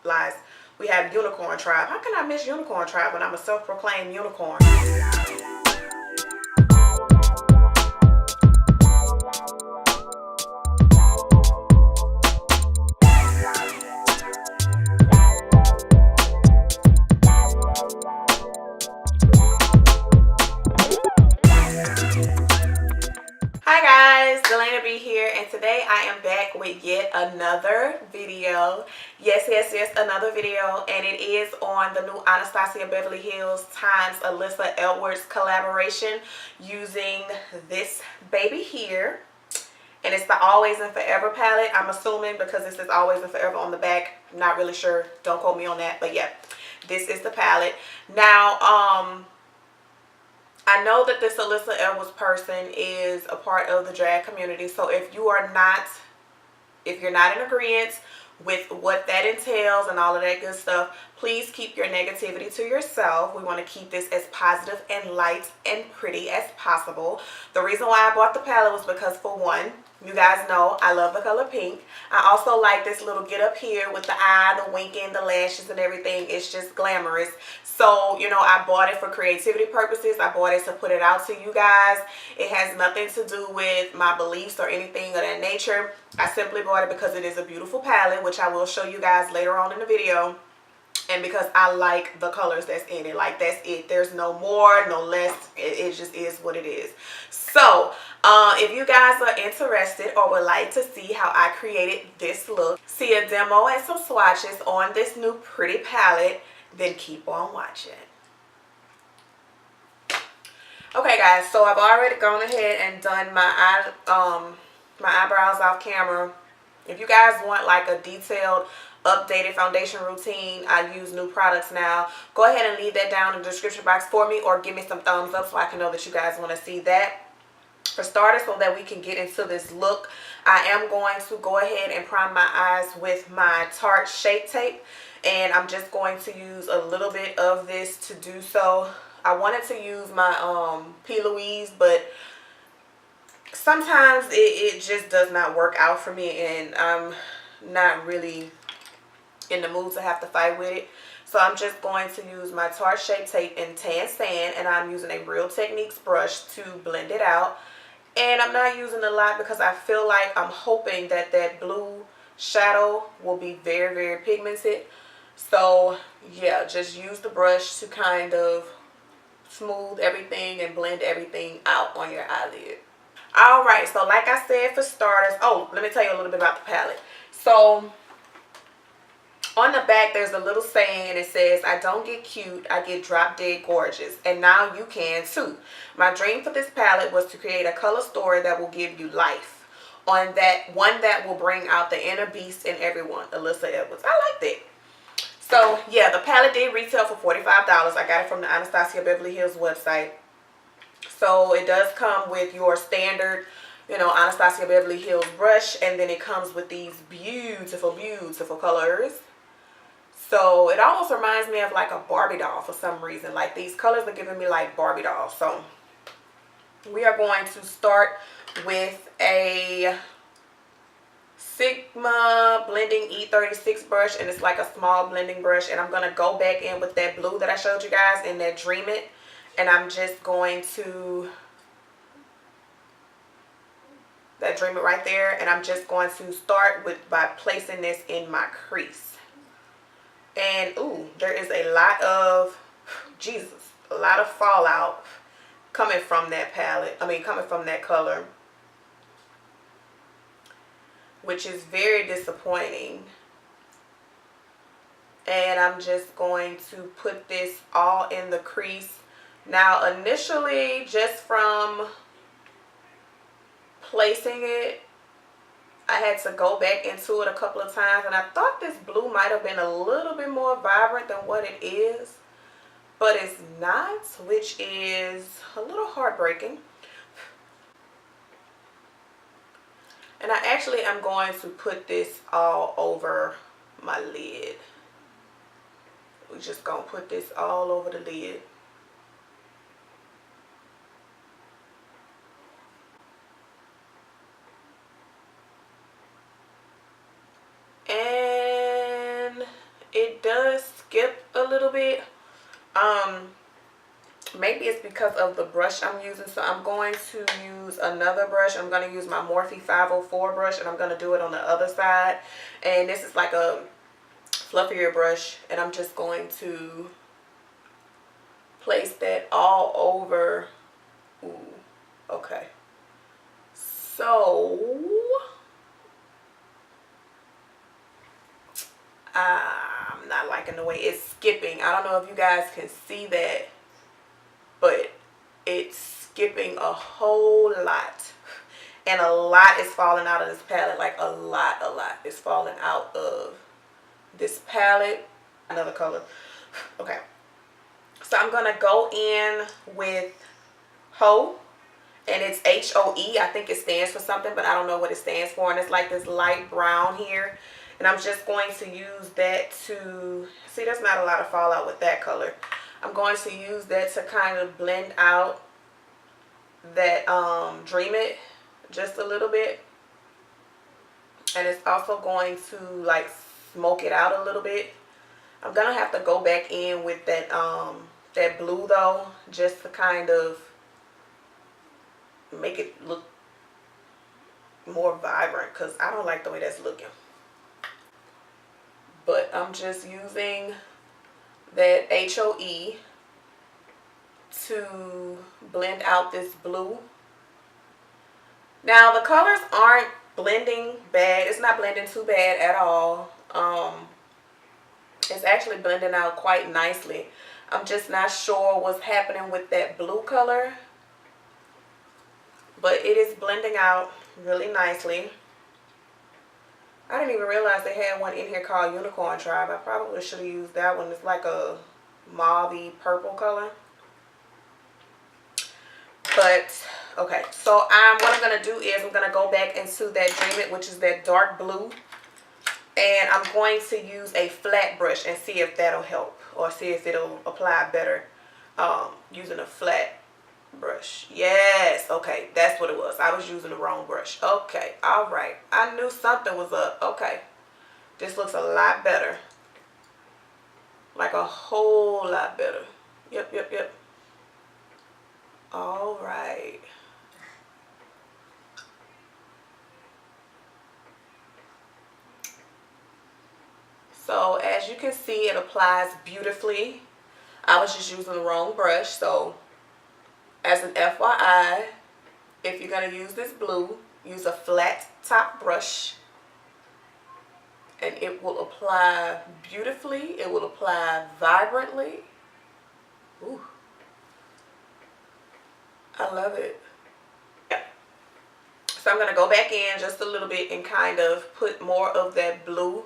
lies. We have Unicorn Tribe. How can I miss Unicorn Tribe when I'm a self-proclaimed unicorn? Hi guys, Delana B here, and today I am back with yet another video. Yes, another video, and it is on the new Anastasia Beverly Hills times Alyssa Edwards collaboration using this baby here. And it's the Always and Forever palette, I'm assuming, because this is Always and Forever on the back. Not really sure, don't quote me on that, but yeah, this is the palette. Now, I know that this Alyssa Edwards person is a part of the drag community, so if you're not in agreement with what that entails and all of that good stuff, please keep your negativity to yourself. We want to keep this as positive and light and pretty as possible. The reason why I bought the palette was because, for one, you guys know I love the color pink. I also like this little get up here with the eye, the winking, the lashes and everything. It's just glamorous. So, you know, I bought it for creativity purposes. I bought it to put it out to you guys. It has nothing to do with my beliefs or anything of that nature. I simply bought it because it is a beautiful palette, which I will show you guys later on in the video. And because I like the colors that's in it. Like, that's it. There's no more, no less. It just is what it is. So, if you guys are interested or would like to see how I created this look, see a demo and some swatches on this new pretty palette, then keep on watching. Okay guys, so I've already gone ahead and done my eyebrows off camera. If you guys want like a detailed updated foundation routine, I use new products now, go ahead and leave that down in the description box for me, or give me some thumbs up so I can know that you guys want to see that. For starters, so that we can get into this look, I am going to go ahead and prime my eyes with my Tarte Shape Tape, and I'm just going to use a little bit of this to do so. I wanted to use my P. Louise, but sometimes it just does not work out for me, and I'm not really in the mood to have to fight with it. So I'm just going to use my Tarte Shape Tape in Tan Sand, and I'm using a Real Techniques brush to blend it out. And I'm not using a lot because I feel like I'm hoping that that blue shadow will be very, very pigmented. So yeah, just use the brush to kind of smooth everything and blend everything out on your eyelid. Alright, so like I said, for starters, oh, let me tell you a little bit about the palette. So on the back, there's a little saying. It says, "I don't get cute, I get drop dead gorgeous. And now you can too." My dream for this palette was to create a color story that will give you life. One that will bring out the inner beast in everyone. Alyssa Edwards. I like that. So, yeah, the palette did retail for $45. I got it from the Anastasia Beverly Hills website. So, it does come with your standard, you know, Anastasia Beverly Hills brush. And then it comes with these beautiful, beautiful colors. So it almost reminds me of like a Barbie doll for some reason. Like, these colors are giving me like Barbie dolls. So we are going to start with a Sigma Blending E36 brush, and it's like a small blending brush. And I'm going to go back in with that blue that I showed you guys in that Dream It. And I'm just going to, that Dream It right there. And I'm just going to start by placing this in my crease. And ooh, there is a lot of, a lot of fallout coming from that palette. I mean, coming from that color, which is very disappointing. And I'm just going to put this all in the crease. Now, initially, just from placing it, I had to go back into it a couple of times, and I thought this blue might have been a little bit more vibrant than what it is, but it's not, which is a little heartbreaking. And I actually am going to put this all over my lid. We're just going to put this all over the lid. And it does skip a little bit. Maybe it's because of the brush I'm using. So I'm going to use another brush. I'm going to use my Morphe 504 brush, and I'm going to do it on the other side. And this is like a fluffier brush, and I'm just going to place that all over. Ooh, okay. So I'm not liking the way it's skipping. I don't know if you guys can see that, but it's skipping a whole lot. And a lot is falling out of this palette. Like a lot is falling out of this palette. Another color. Okay. So I'm going to go in with Ho. And it's H-O-E. I think it stands for something, but I don't know what it stands for. And it's like this light brown here. And I'm just going to use that to... See, there's not a lot of fallout with that color. I'm going to use that to kind of blend out that Dream It just a little bit. And it's also going to like smoke it out a little bit. I'm going to have to go back in with that, that blue though, just to kind of make it look more vibrant, because I don't like the way that's looking. But I'm just using that HOE to blend out this blue. Now the colors aren't blending bad. It's not blending too bad at all. It's actually blending out quite nicely. I'm just not sure what's happening with that blue color, but it is blending out really nicely. I didn't even realize they had one in here called Unicorn Tribe. I probably should have used that one. It's like a mauve-y purple color. But, okay. So what I'm going to do is I'm going to go back into that Dream It, which is that dark blue. And I'm going to use a flat brush and see if that'll help. Or see if it'll apply better using a flat brush. Yes, okay, that's what it was. I was using the wrong brush. Okay, all right. I knew something was up. Okay, this looks a lot better. Like a whole lot better. Yep. All right. So as you can see, it applies beautifully. I was just using the wrong brush, so as an FYI, if you're going to use this blue, use a flat top brush and it will apply beautifully. It will apply vibrantly. Ooh. I love it. Yeah. So I'm going to go back in just a little bit and kind of put more of that blue,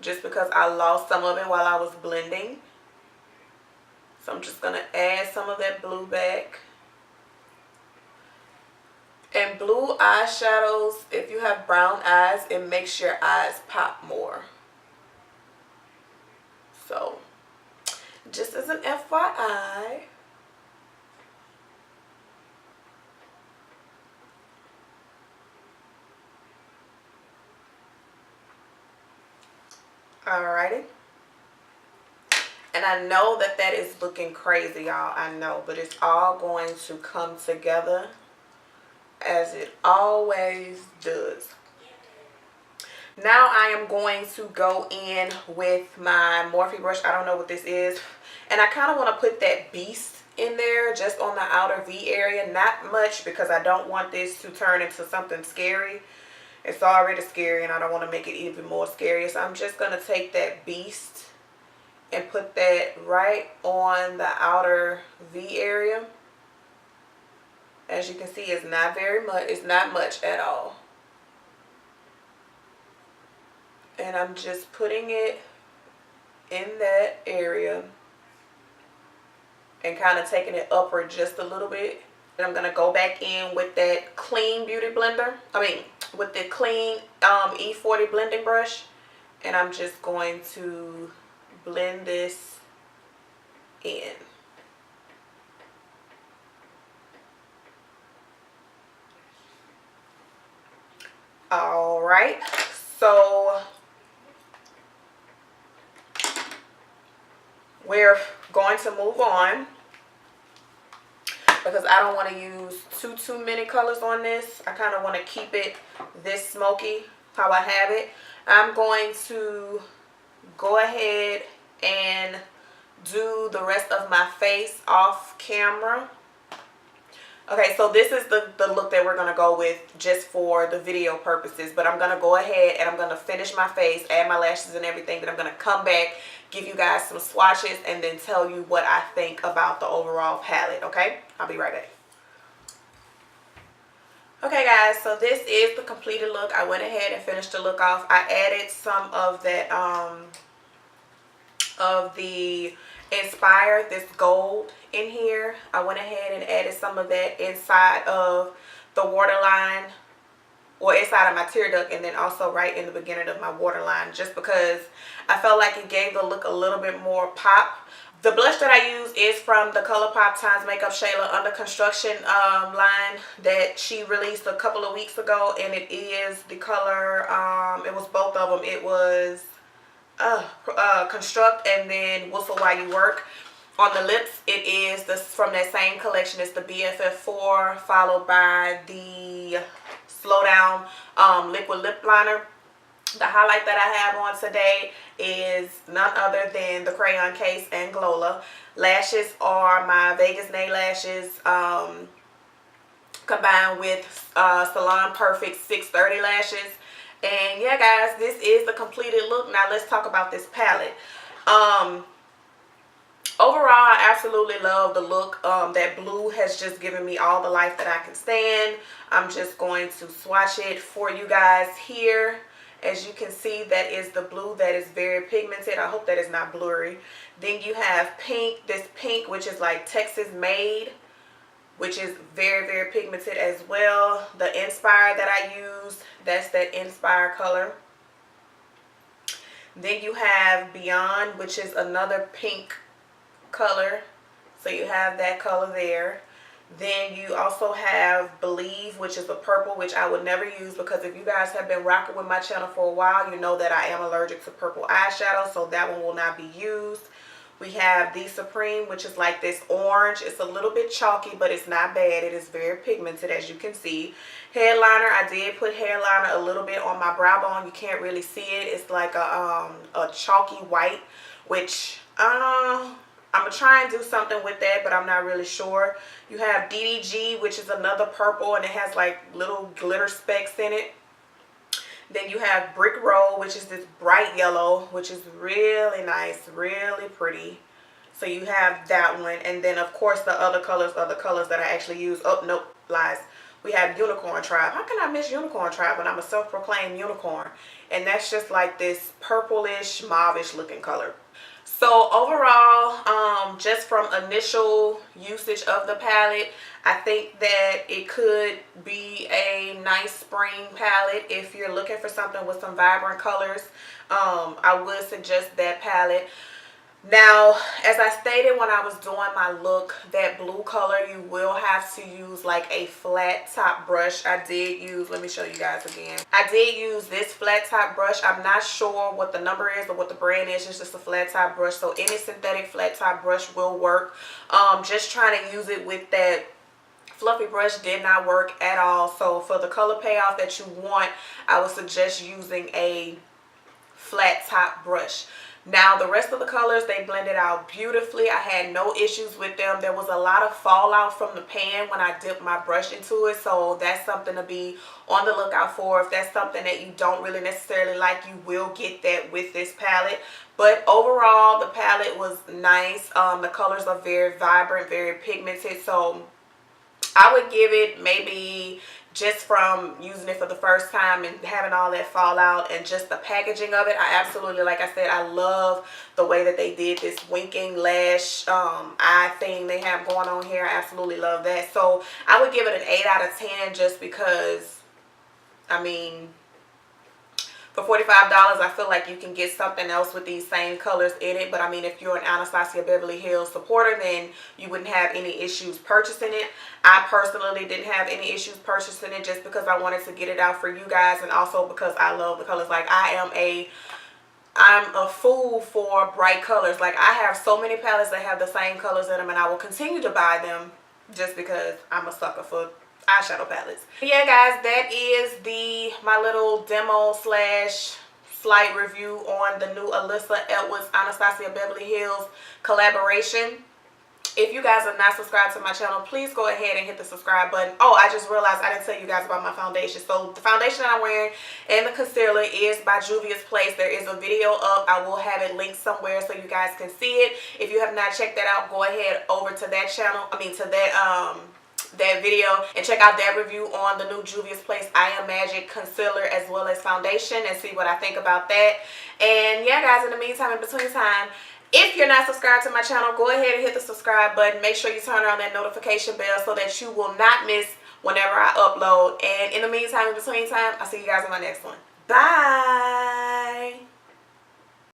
just because I lost some of it while I was blending. So I'm just going to add some of that blue back. And blue eyeshadows, if you have brown eyes, it makes your eyes pop more. So, just as an FYI. Alrighty. And I know that that is looking crazy, y'all. I know, but it's all going to come together as it always does. Now I am going to go in with my Morphe brush. I don't know what this is. And I kind of want to put that beast in there just on the outer V area. Not much, because I don't want this to turn into something scary. It's already scary and I don't want to make it even more scary. So I'm just going to take that beast and put that right on the outer V area. As you can see, it's not very much. It's not much at all. And I'm just putting it in that area and kind of taking it upward just a little bit. And I'm going to go back in with that clean beauty blender. With the clean E40 blending brush. And I'm just going to blend this in. All right. So we're going to move on because I don't want to use too many colors on this. I kind of want to keep it this smoky how I have it. I'm going to go ahead and do the rest of my face off camera. Okay, so this is the look that we're going to go with just for the video purposes. But I'm going to go ahead and I'm going to finish my face, add my lashes and everything. Then I'm going to come back, give you guys some swatches, and then tell you what I think about the overall palette, okay? I'll be right back. Okay, guys, so this is the completed look. I went ahead and finished the look off. I added some of that, of the Inspire, this gold in here. I went ahead and added some of that inside of the waterline, or inside of my tear duct, and then also right in the beginning of my waterline, just because I felt like it gave the look a little bit more pop. The blush that I use is from the Colourpop Times Makeup Shayla Under Construction line that she released a couple of weeks ago, and it is the color, it was both of them. It was Construct and then Whistle While You Work. On the lips, it is this from that same collection. It's the BFF4 followed by the Slow Down liquid lip liner. The highlight that I have on today is none other than the Crayon case AnGLOWla. Lashes are my Vegas nail lashes combined with Salon Perfect 630 lashes. And yeah, guys, this is the completed look. Now let's talk about this palette. Overall, I absolutely love the look. That blue has just given me all the life that I can stand. I'm just going to swatch it for you guys here. As you can see, that is the blue that is very pigmented. I hope that is not blurry. Then you have pink, this pink, which is like Texas made, which is very pigmented as well. The Inspire that I use, that's that Inspire color. Then you have Beyond, which is another pink color. So you have that color there. Then you also have Believe, which is a purple, which I would never use because if you guys have been rocking with my channel for a while, you know that I am allergic to purple eyeshadow, so that one will not be used. We have the Supreme, which is like this orange. It's a little bit chalky, but it's not bad. It is very pigmented, as you can see. Headliner, I did put headliner a little bit on my brow bone. You can't really see it. It's like a chalky white, which I'm going to try and do something with that, but I'm not really sure. You have DDG, which is another purple, and it has like little glitter specks in it. Then you have Brick Roll, which is this bright yellow, which is really nice, really pretty. So you have that one. And then, of course, the other colors are the colors that I actually use. Oh, nope, lies. We have Unicorn Tribe. How can I miss Unicorn Tribe when I'm a self-proclaimed unicorn? And that's just like this purplish, mauvish looking color. So overall, just from initial usage of the palette, I think that it could be a nice spring palette if you're looking for something with some vibrant colors. I would suggest that palette. Now, as I stated when I was doing my look, that blue color, you will have to use like a flat top brush. I did use, let me show you guys again. I did use this flat top brush. I'm not sure what the number is or what the brand is. It's just a flat top brush. So any synthetic flat top brush will work. Just trying to use it with that fluffy brush did not work at all. So for the color payoff that you want, I would suggest using a flat top brush. Now the rest of the colors, they blended out beautifully. I had no issues with them. There was a lot of fallout from the pan when I dipped my brush into it, so that's something to be on the lookout for. If that's something that you don't really necessarily like, you will get that with this palette. But overall, the palette was nice. The colors are very vibrant, very pigmented, so I would give it maybe, just from using it for the first time and having all that fallout and just the packaging of it, I absolutely, like I said, I love the way that they did this winking lash eye thing they have going on here. I absolutely love that. So I would give it an 8 out of 10 just because, I mean, for $45, I feel like you can get something else with these same colors in it. But I mean, if you're an Anastasia Beverly Hills supporter, then you wouldn't have any issues purchasing it. I personally didn't have any issues purchasing it just because I wanted to get it out for you guys, and also because I love the colors. Like, I I'm a fool for bright colors. Like, I have so many palettes that have the same colors in them, and I will continue to buy them just because I'm a sucker for eyeshadow palettes. Yeah, guys, that is my little demo slash slight review on the new Alyssa Edwards Anastasia Beverly Hills collaboration. If you guys are not subscribed to my channel, please go ahead and hit the subscribe button. Oh, I just realized I didn't tell you guys about my foundation. So the foundation that I'm wearing and the concealer is by Juvias Place. There is a video up. I will have it linked somewhere so you guys can see it. If you have not checked that out, go ahead over to that channel. That video and check out that review on the new Juvias Place I Am Magic concealer as well as foundation and see what I think about that. And yeah, guys, in the meantime, in between time, if you're not subscribed to my channel, go ahead and hit the subscribe button. Make sure you turn on that notification bell so that you will not miss whenever I upload. And in the meantime, in between time, I'll see you guys in my next one. Bye.